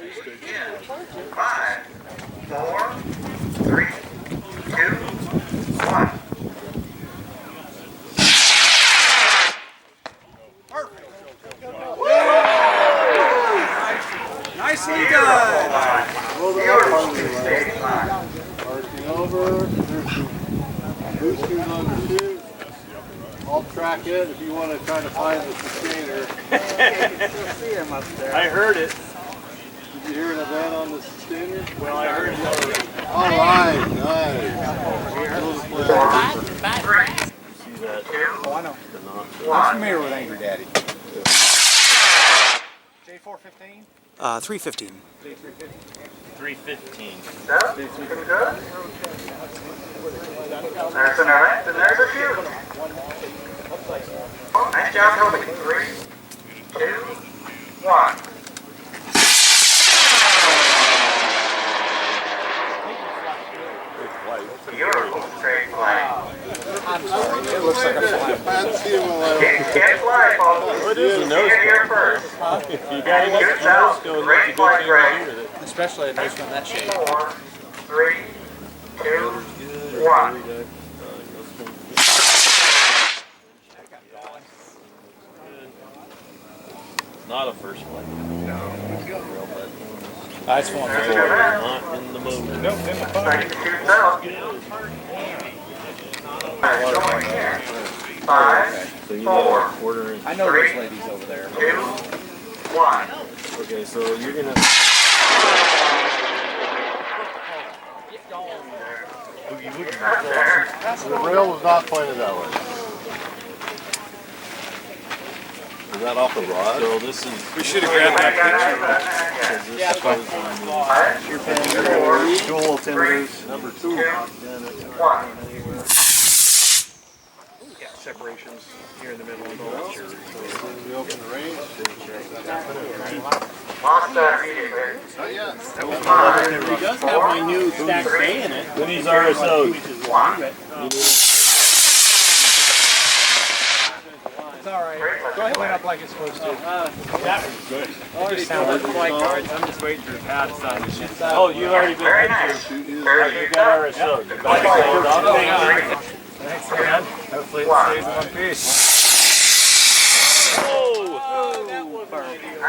5, 4, 3, 2, 1. Nicely done! Arcing over, there's some boosters undershoot. I'll track it if you want to try to find the sustainer. See him up there. I heard it. Did you hear an event on the sustainer? Well, I heard it already. Alright, nice. See that? Oh, I know. The I'm familiar with Angry Daddy. J415? 315. J350. 315. Looking good. There's an event and there's a few. Oh, nice job, Toby. 3, 2, 1. Beautiful straight flight. I'm sorry, it looks like a fly. Can't fly, folks. What is a nose Get here first. If you got enough nose cone, that's a good thing to do with it. Especially a nice one that shape. 4, 3, 2, 1. Not a first flight. Nice one. Not in the moon. Nope, in the Starting to shoot out. Going here. 5, So you 4, got a quarter inch. I know those ladies over there. 2, 1. Okay, so you're gonna. There. The rail was not pointed that way. Is that off the rod? So this is. We should have grabbed that picture. This goes on the Dual timbers, number 2. 1. Yeah, separations here in the middle of the lecture. We open the range. Lost that immediately. Not yet. 5, He does have my new stack bay in it. Who needs RSO? 1. It's alright. Go ahead and clean up like it's supposed to. That was good. It just sounded like flight cards. I'm just waiting for the pad to sign the shit. Oh, you've already been Very in nice. here. Very You good. got RSO. The back sold off. Thanks, man. Hopefully it stays in one piece. Whoa! I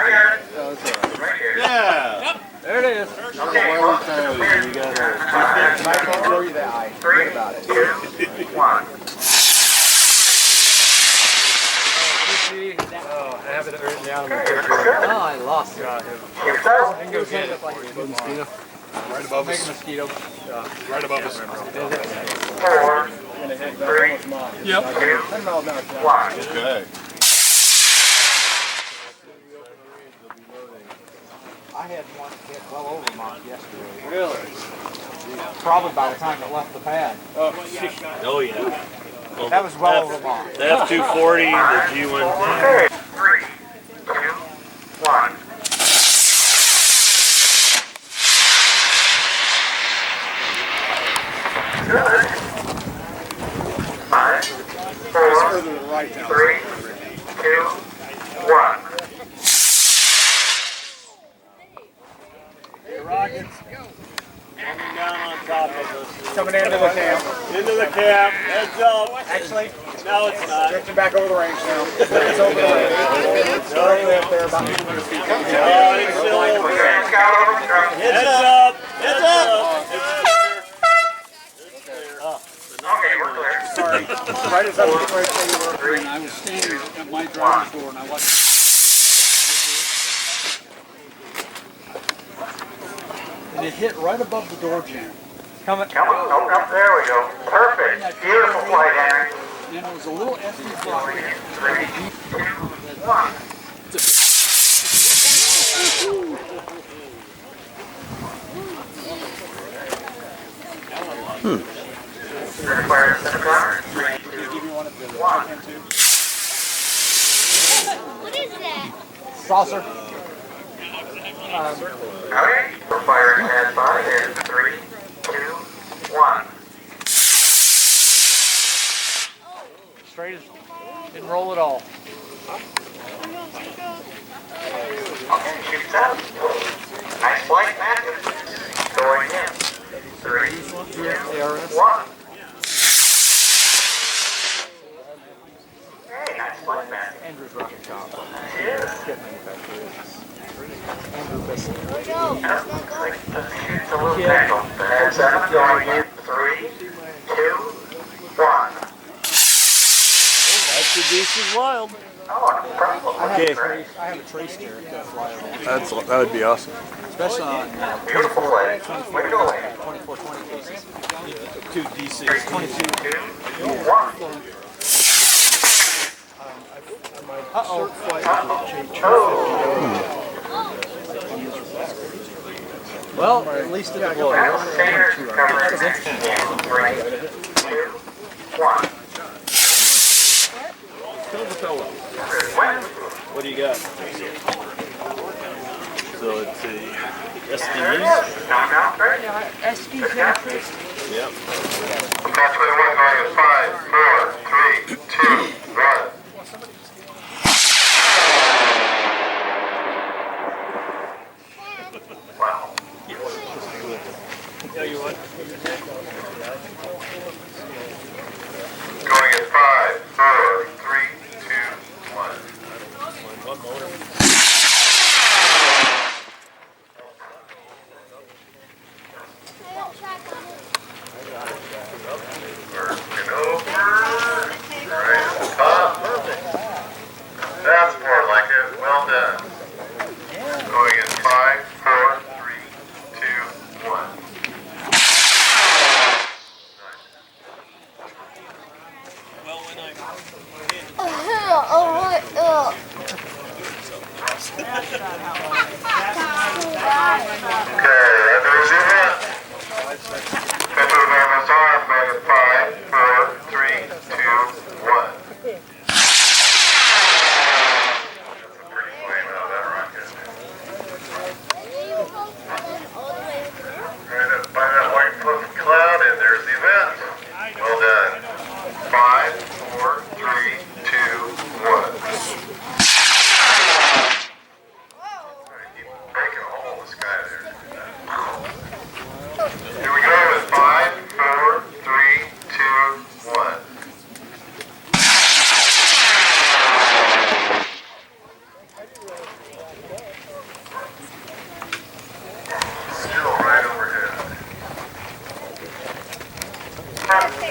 got it. Right here. Yeah! There it is. Okay, well, You got I can't show you that eye. 3, 2, 1. Oh, I have it written down in the Okay, picture. looks good. Oh, I lost it. Keep so. I can go get it. Right above us. Mosquito. Right above us. 4, 3, 2, Yep. 1. Okay. I had one hit well over mine yesterday. Really? Probably by the time it left the pad. Oh, yeah. Well, That was well over mine. the F240, the G110. Okay, 3, 2, 1. Good. 5, 4, 3, 2, 1. Hey, Rockets. Coming down on top of us. Coming into the camp. Into the cap. Heads up. Actually, No, it's not. drifting back over the range now. It's over the range. It's currently up there about 200 feet. Oh, it's still over. Okay, scout over the truck. Heads up. Heads up. It's there. Okay, we're clear. Sorry. Right as I was getting ready to say you were. 3, And I was standing at my driver's door and I watched. And it hit right above the door jamb. Coming. come on, open up, there we go. Perfect. Beautiful flight, Henry. And it was a little SD block. 3, 2, 1. Requires center counter. 3, 2, 1. What is that? Saucer. Okay, we're firing pad 5 in 3, 2, 1. Straight as, didn't roll at all. Okay, shoots out. Nice flight, Matthew. Going in. 3, 2, 1. Hey, nice flight, Matthew. Andrew's rocket shop. Cheers. Kit manufacturer. Andrew Bissell. Looks like the shoot's a little tangled. Heads up, going in. 3, 2, 1. That's the beast is wild. Oh, no problem. Okay. I have a trace there to fly over. That would be awesome. Especially on Beautiful flight. Way to go, lady. 2420 cases. 2 D6. 3, 2, 1. Uh-oh. Well, at least it deployed. Sanders covering in 3, 2, 1. What do you got? So it's a There it SDs. is. Knocked out, right? Yep. That's where the one going is 5, 4, 3, 2, 1. Wow. Yeah, you what? Going at 5, 4, 3, 2, 1. What motor? Working over. Right at the top. That's more like it. Well done. Going at 5, 4, 3, 2, 1. Nice. Well, when I Okay, there's your hit. Center of MSR, going at 5, 4, 3, 2, 1. That's a pretty flame out of that rocket. Right up by that white fluffy cloud, and there's the event. Well done. 5, 4, 3, 2, 1. Keep breaking a hole in the sky there. Here we go with 5, 4, 3, 2, 1. Still right overhead.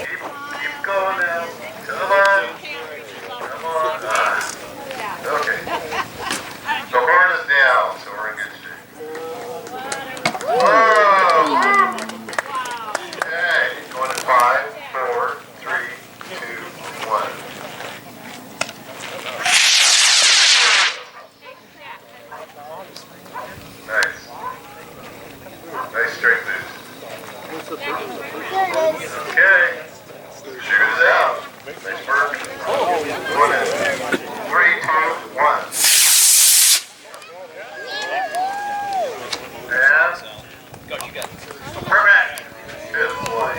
Keep going now. Come on. Come on. Okay. The horn is down, so we're in good shape. Whoa! Okay, going at 5, 4, 3, 2, 1. Nice. Nice straight boost. Okay. Shoot it out. Nice work. Going in 3, 2, 1. And perfect. Good boy.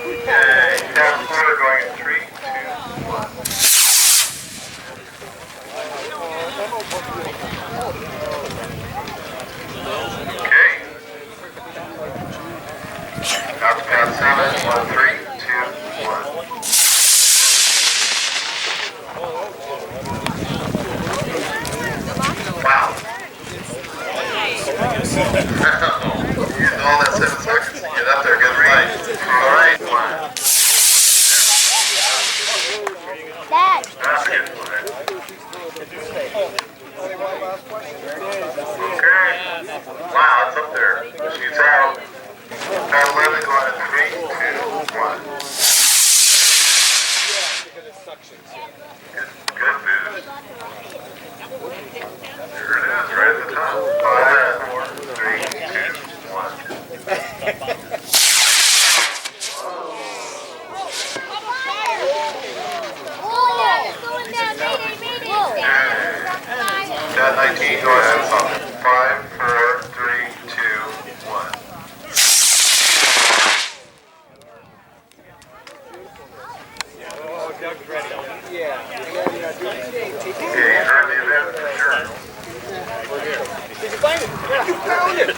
Okay, down forward going in 3, 2, 1. Okay. Out to pad 7, 1, 3, 2, 1. Wow. Using all that 7 seconds to get up there. Good fight. All right. 1. Dad. That's a good fight. Okay. Wow, it's up there. Shoots out. Pad 11 going at 3, 2, 1. Good boost. There it is, right at the top. 5, 4, 3, 2, 1. Pad 19, go ahead, stop it. 5, 4, 3, 2, 1. Doug's ready. Yeah. Okay, you heard the event for sure. Did you find it? Yeah. You found it!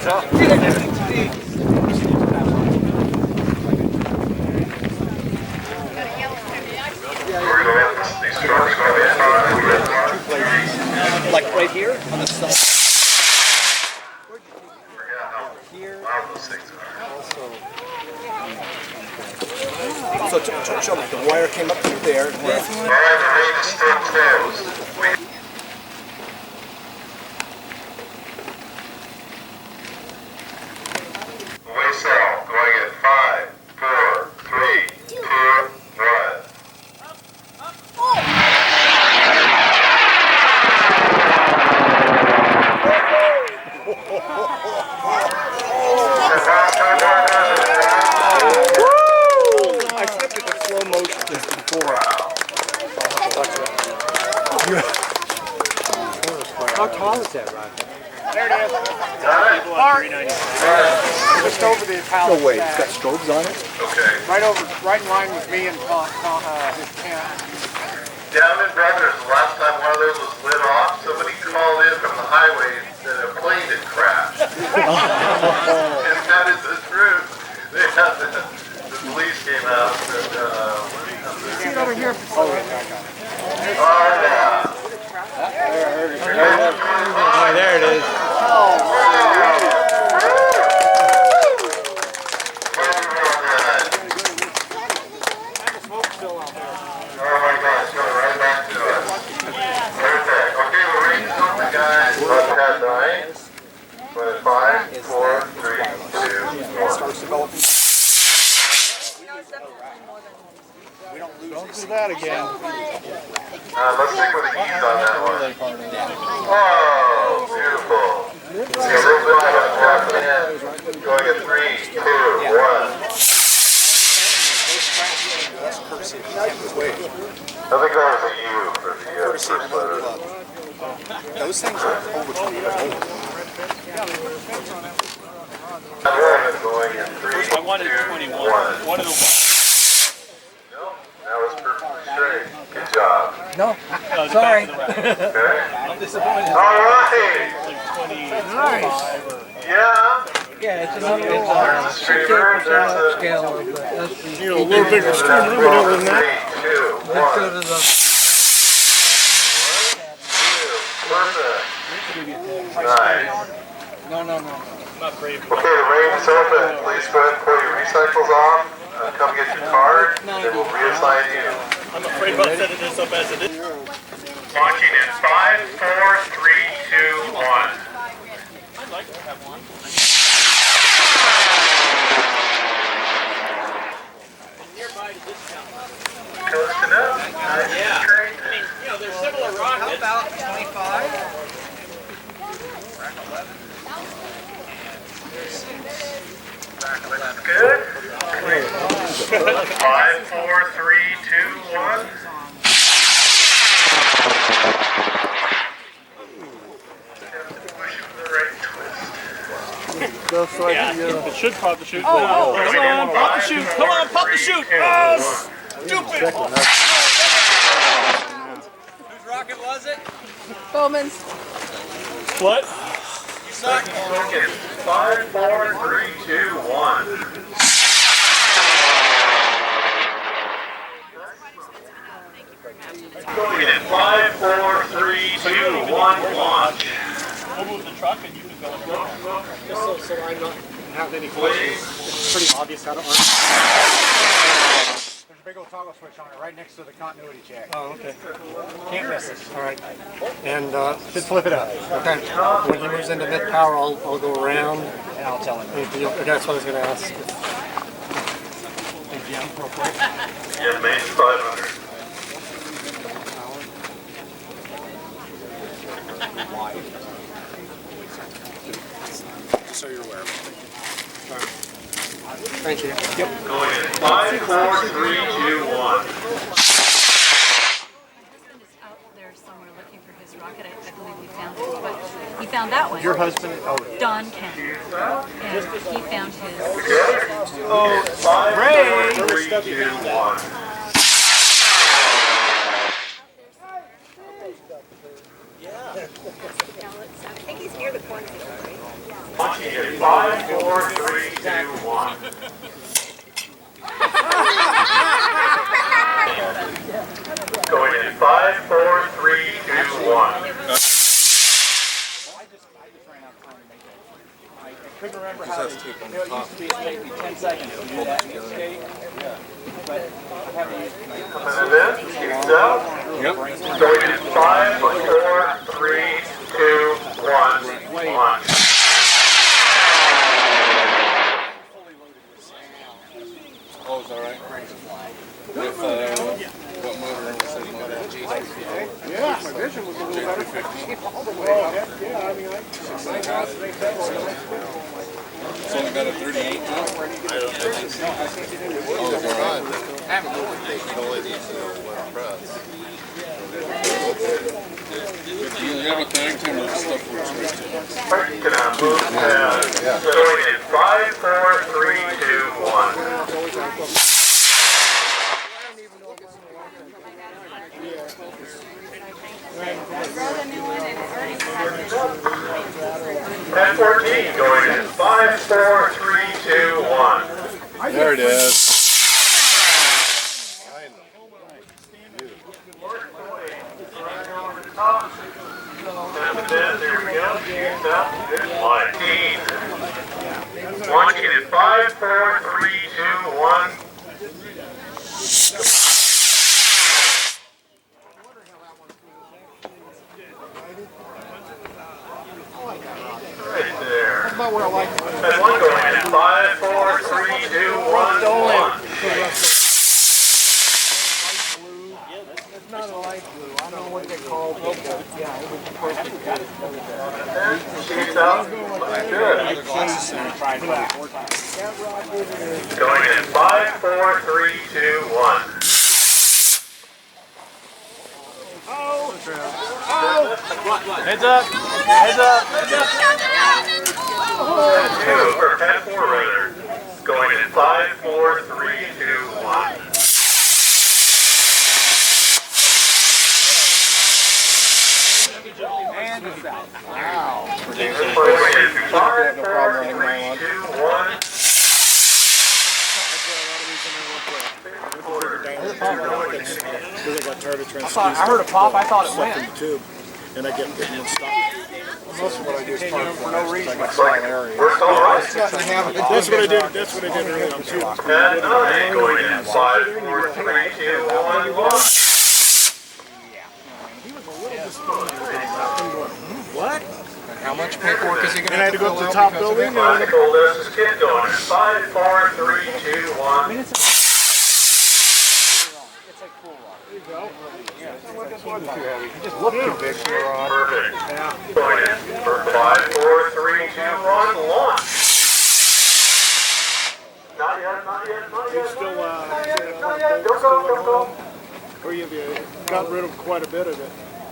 We're going to these trucks going in. Like right here on the side. Forget how loud those things are. So show me, the wire came up through there. All right, the range is still closed. Way south, going at 5, 4, 3, 2, 1. I slipped it in slow motion just before. How tall is that rocket? There it is. Got it? Just over the pallet. No way, it's got strobes on it? Okay. Right in line with me and his tent. Down in Brothers, the last time one of those was lit off, somebody called in from the highway that a plane had crashed. And that is the truth. They had the police came out and, See it over here. Oh, yeah. Oh, there it is. Oh my God, it's going right back to us. Perfect. Okay, the range is open, guys. Left hand 9. But 5, 4, 3, 2, 1. Starts developing. Don't do that again. Let's stick with the keys on that one. Oh, beautiful. See a little bit of a drop in the end. Going at 3, 2, 1. I think that was a U for the first letter. Those things are over 20 years old. Going in 3, 2, 1. One of the Nope, that was perfectly straight. Good job. No, sorry. Okay. I'm disappointed. All right. Like 25 Yeah. Yeah, it's There's a streamer. There's a scale, but that's the... You know, a little bigger streamer, but other than that. 3, 2, 1. Perfect. Nice. No. not brave. Okay, the range is open. Please go ahead and pull your recycles off. Come get your card, and we'll reassign you. I'm afraid about setting this up as it is. Launching in 5, 4, 3, 2, 1. I'd like to have one. Nearby to discount. Close enough. Nice. Yeah. Great. I mean, you know, they're similar rockets. About 25? Looks good. 5, 4, 3, 2, 1. Push it with the right twist. Yeah, it should pop the chute. Come on, pop the chute. Come on, pop the chute. Oh, stupid. Whose rocket was it? Bowman's. What? You suck. 5, 4, 3, 2, 1. Going in 5, 4, 3, 2, 1, launch. We'll move the truck and you can go in front. Just so I don't have any questions. It's pretty obvious how to work. There's a big old toggle switch on it right next to the continuity check. Oh, okay. Can't miss it. All right. And just flip it up. Okay. When he moves into mid power, I'll go around. And I'll tell him. That's what I was going to ask. Yeah, main 500. So you're aware. Thank you. Yep. Going in 5, 4, 3, 2, 1. My husband is out there somewhere looking for his rocket. I believe we found it, but he found that one. Your husband? Oh, Don Kennedy. And he found his. Oh, 5, 4, 3, 2, 1. think he's near the cornfield, right? Launching in 5, 4, 3, 2, 1. Going in 5, 4, 3, 2, 1. I couldn't remember how they, it used to be take me 10 seconds to do that in the skate. But I haven't used it. Coming in, keeps out. Going in 5, 4, 3, 2, 1, 1. Oh, is that right? With, what motor was it? Yeah, my vision was a little better. All the way up. Yeah, I mean, It's only got a 38 now? Oh, it's run. It only needs to press. You have a tag time or stuff works great too. Alright, can I move going in 5, 4, 3, 2, 1. 10-14 going in 5, 4, 3, 2, 1. There it is. There we go. Launching in 5, 4, 3, 2, 1. Right there. that's about where I like it. And one going in 5, 4, 3, 2, 1, 1. It's not a light blue. I don't know what they call it. Yeah, it was perfect. Sheets out. Good. Going in 5, 4, 3, 2, 1. Heads up! Heads up! Heads up! 10-2 or 10-4 rather. Going in 5, 4, 3, 2, 1. And it's out. Going in 5, 4, 3, 2, 1. I heard a pop, I thought it went. Tube, and I get stuck. Most of what I do is park For no reason. Works alright. That's what I did. That's what I did earlier on too. And 9 going in 5, 4, 3, 2, 1, 1. What? How much paperwork is he going And I had to go up to the top building. Michael, this is Kid going in 5, 4, 3, 2, 1. He just looked too big for a rod. Perfect. Going in for 5, 4, 3, 2, 1, launch. Not yet, not yet, not yet. Still, Not yet. Go. or you've got rid of quite a bit of it.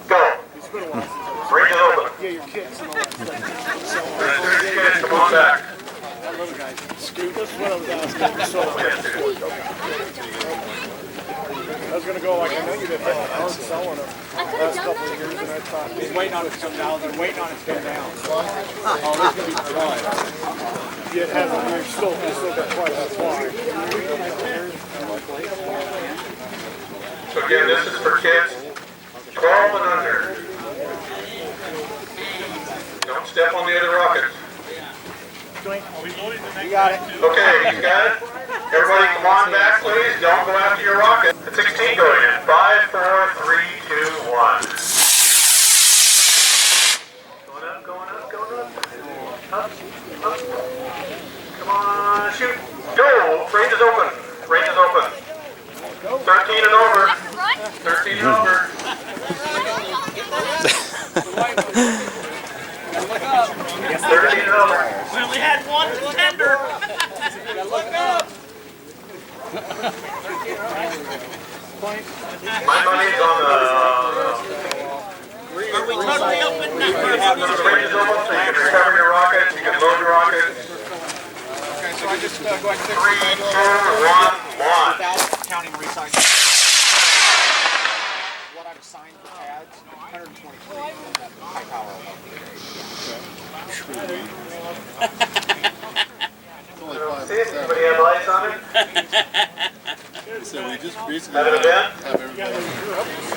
Go. It's been a while since Bring it over. yeah, your kicks and all that stuff. Kids, come on back. Scoot, that's what I was asking. So, I was going to go like, I know you did hard selling them last couple of years, and I thought, He's waiting on it to come down. They're waiting on it to come down. Oh, there's going to be dry. it hasn't, you're still got quite a supply. So again, this is for kids 12 and under. Don't step on the other rockets. You got it. Okay, you got it? Everybody come on back, please. Don't go after your rocket. At 16 going in. 5, 4, 3, 2, 1. Going up. Up. Come on, shoot. Go. Range is open. 13 and over. 13 and over. Look up. 13 and over. We only had one contender! Look up. My money's on the... Are we totally open now? The range is open, so you can recover your rockets, you can load your rockets. Okay, so I just go ahead and 3, 2, 1, launch. without counting recycling. What I've assigned for pads, 123. power will upgrade. It's only 5 to 7. Anybody have lights on it? So we just basically Have an event? have everybody.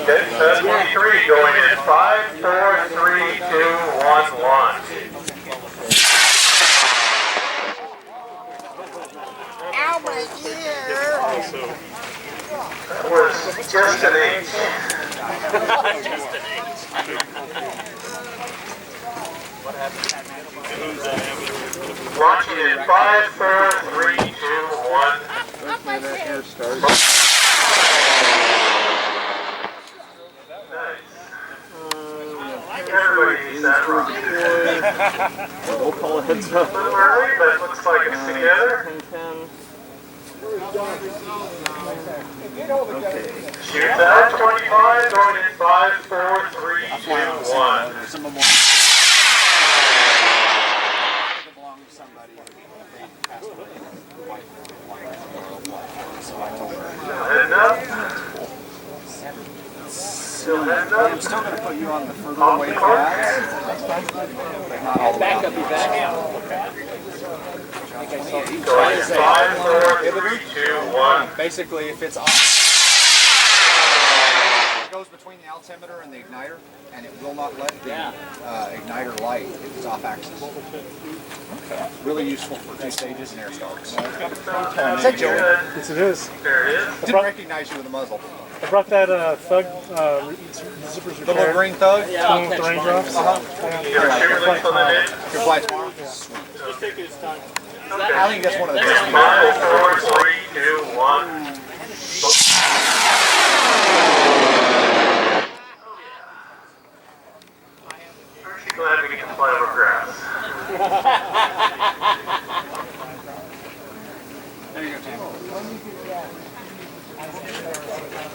Okay, that's 23 going in 5, 4, 3, 2, 1, launch. Ow, my ear! That was just an H. Launching in 5, 4, 3, 2, 1. Hopefully that air starts. Nice. Everybody needs that rocket. We'll call a heads up. A little early, but it looks like it's together. 10. Shoots out 25, going in 5, 4, 3, 2, 1. Some of them belong to somebody. They passed away. So I told her. Still heading up. Still heading I'm up. still going to put you on the further Off away the court. paths, but not all the way Back out. up your back. Going in 5, 4, 3, 2, 1. Basically, if it's off, it goes between the altimeter and the igniter, and it will not let the igniter light if it's off axis. Really useful for 2 stages and air starts. Is that Joey? Yes, it is. There it is. Didn't recognize you with the muzzle. I brought that Thug zippers Little repair. green thug. The one with the raindrops. You got a shoe link on the net? Your flight tomorrow. Just take his time. I think that's one of the best. 5, 4, 3, 2, 1. Aren't you glad we can fly over grass? There you go, Tim.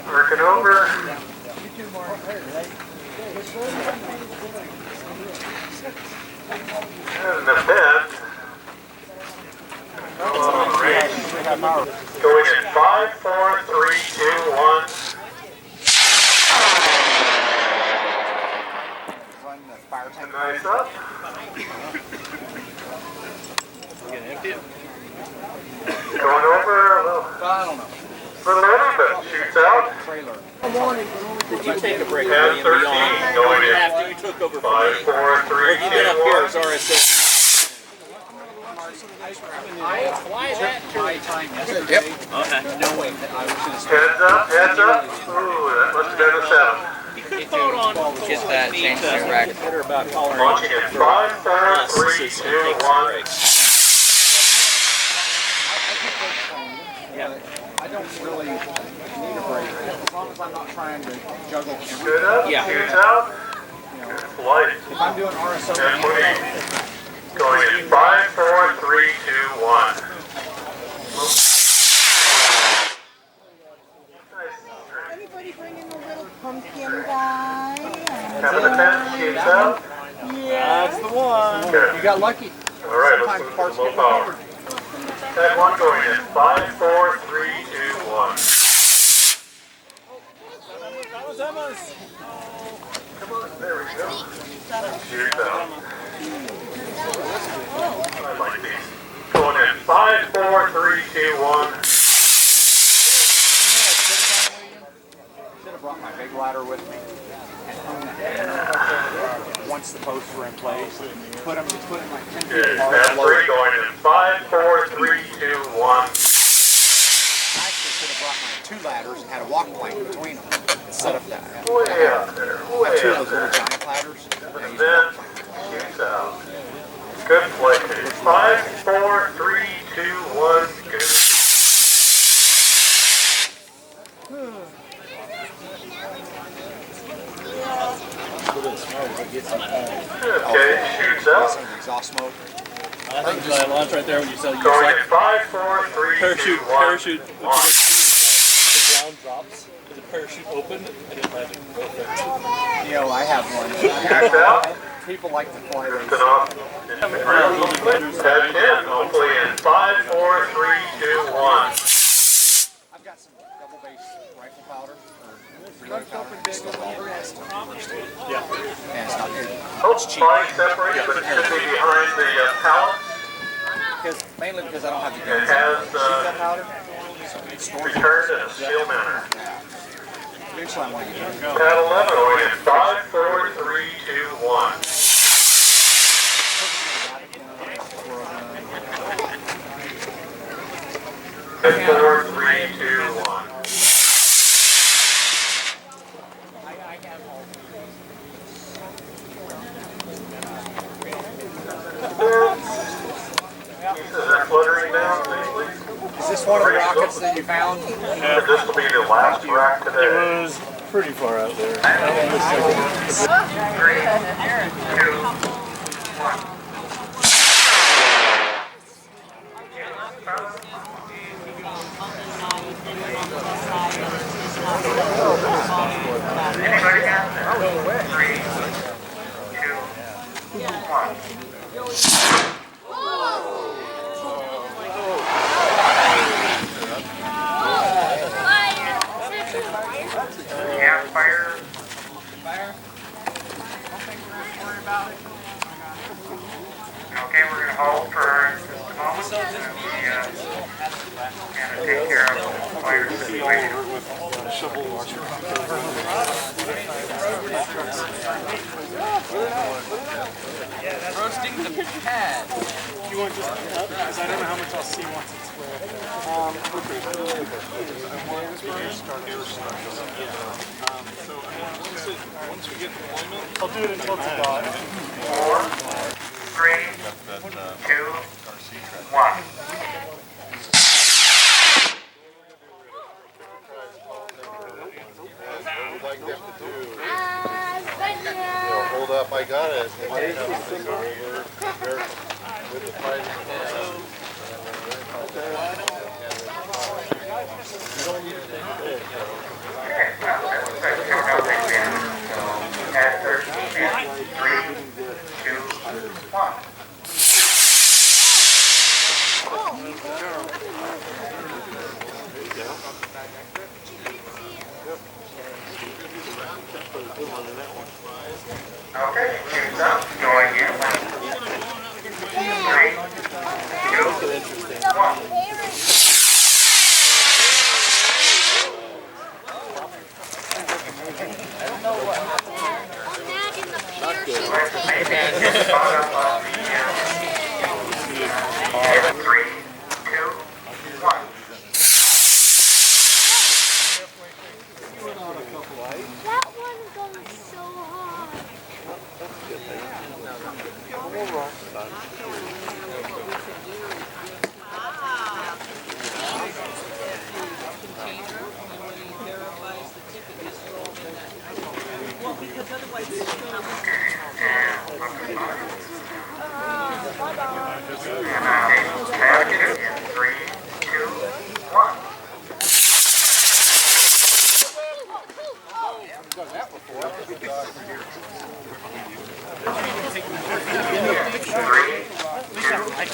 Working over. And the bed. Going in 5, 4, 3, 2, 1. Run the fire tank. Nice up. Going over a little, I don't know. little over, but shoots out. Trailer. Did you take a break? 10, 13, going in After you took over 5, 4, 3, 2, You've been up here as 1. RSO. Why is that? My time yesterday, knowing that I was going to start. Heads up, heads up. Ooh, that must have been a 7. You could vote on Get that changed to a rack. about calling Launching in 5, 4, 3, 2, 1. I don't really need a break as long as I'm not trying to juggle everything. Good up, Yeah. shoots out. Good flight. If I'm doing RSO, 10, 20. Going in 5, 4, 3, 2, 1. Anybody bring in a little pumpkin guy? Having a 10, shoots out. That's the one. Good. you got lucky. All right, let's move to low power. Tag 1 going in 5, 4, 3, 2, 1. That was Emma's. Come on, there we go. Shoots out. I like these. Going in 5, 4, 3, 2, 1. Should have brought my big ladder with me and hung the hammer once the posts were in place. Put them like 10 feet Good. apart. Tag 3 going in 5, 4, 3, 2, 1. I actually should have brought my 2 ladders and had a walk plank between them instead of that. Way up there, way 2 of up those there. little giant ladders. I used Then, walk plank. shoots out. Good flight. 5, 4, 3, 2, 1. Good. Okay, shoots out. Some of the exhaust smoke. I think I launch right there when you said you Going saw in 5, 4, 3, 2, 1. parachute. What you're Launch. gonna see is the ground drops. The parachute opened and it landed perfect. You know, I have one. Shoots out. People like to fly those. Lifting off. Tag 10, hopefully in 5, 4, 3, 2, 1. I've got some double base rifle powder or reload powder. It's still all the best. Yeah. And it's not good. Both bodies separated, but it should be behind the pallets. Mainly because I don't have the It guns. has Shotgun powder. So it stores returned in a seal manner. Eventually I want to use it. At 11, going in 5, 4, 3, 2, 1. 4, 3, 2, 1. Pieces are fluttering down safely. Is this one of the rockets that you found? This will be the last rack today. It was pretty far out there. 3, 2, 1. Anybody got that? 3, 2, 1. Yeah, fire. Okay, we're going to hold for just a moment. And take care of the fire situation. Roasting the pad. You want just because I don't know how much I'll see once it's Once we get deployment, I'll do it until it's gone. 4, 3, 2, 1. what we'd like them to do is hold up, I got it. And they have things over there with the fighting hands. You don't need to take a big. Okay, well, that's right. Here we go. Next in. At 13, 3, 2, 1. Okay, shoes up, going in. 3, 2, 1.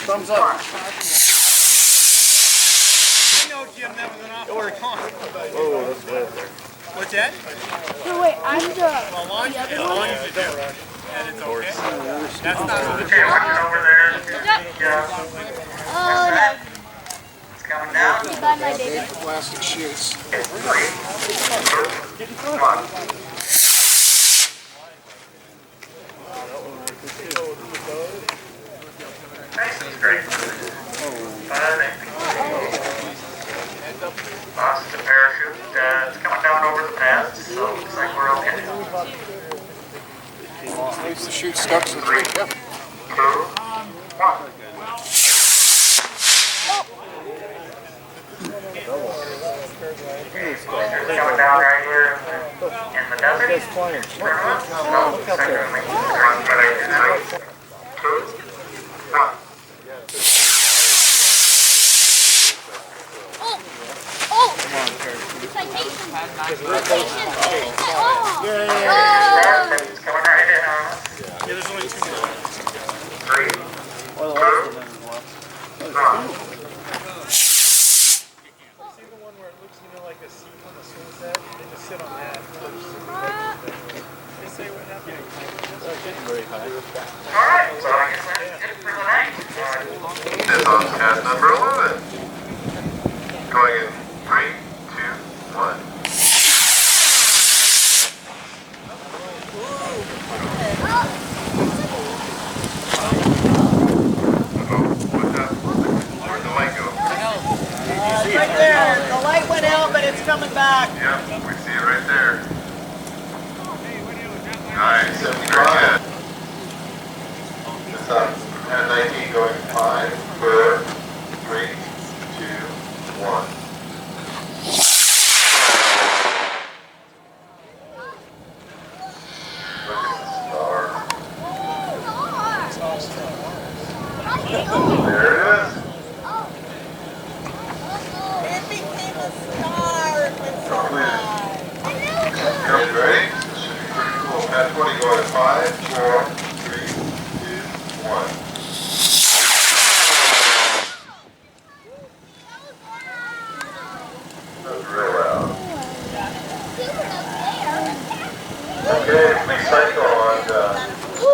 Thumbs up. No, Jim, that was an awful response. Oh, that's bad. What's that? No, wait, I'm the Well, long as you do, and it's okay. That's not what the Okay, watch it over there. Yeah, Oh, no. it's coming down. You buy my baby. Plastic sheets. 3, 2, 1. Nice and straight. Lost the parachute. It's coming down over the pass, so it looks like we're okay. Leaves the chute stuck to the tree. Yep. 2, 1. It's coming down right here in the desert. No, secondly, run for the 3, 2, 1. It's coming right in on us. Yeah, there's only 2 more. 3, 2, 1. See the one where it looks, like a seat on the swing sit on that first. They say what happened. Alright, so I guess that's it for the night. This on cast number 11. Going in 3, 2, 1. Right there. The light went out, but it's coming back. Yep, we see it right there. Alright, 75. This on at 19 going 5, 4, 3, 2, 1. Look at the star. There it is. It became a star. Come ready? This should be pretty cool. Pat 20 going at 5, 4, 3, 2, 1. That was real loud. Okay, big cycle on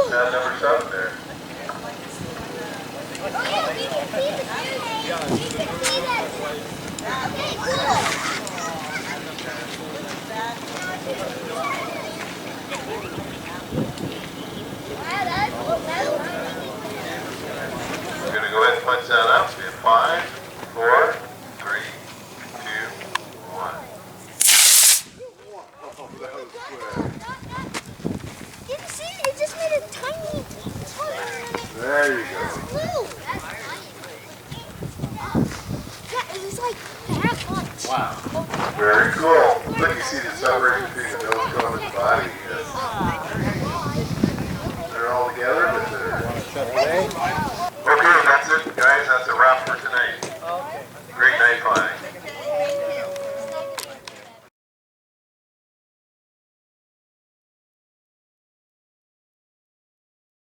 pad number 7 there. We're going to go ahead and punch that up. We have 5, 4, 3, 2, 1. Oh, that was quick. You see, it just made a tiny. There you go. Yeah, it was like that much. Wow. Very cool. Look, you see the separation between the nose cone and the body. They're all together, but they're... Okay, that's it, guys. That's a wrap for tonight.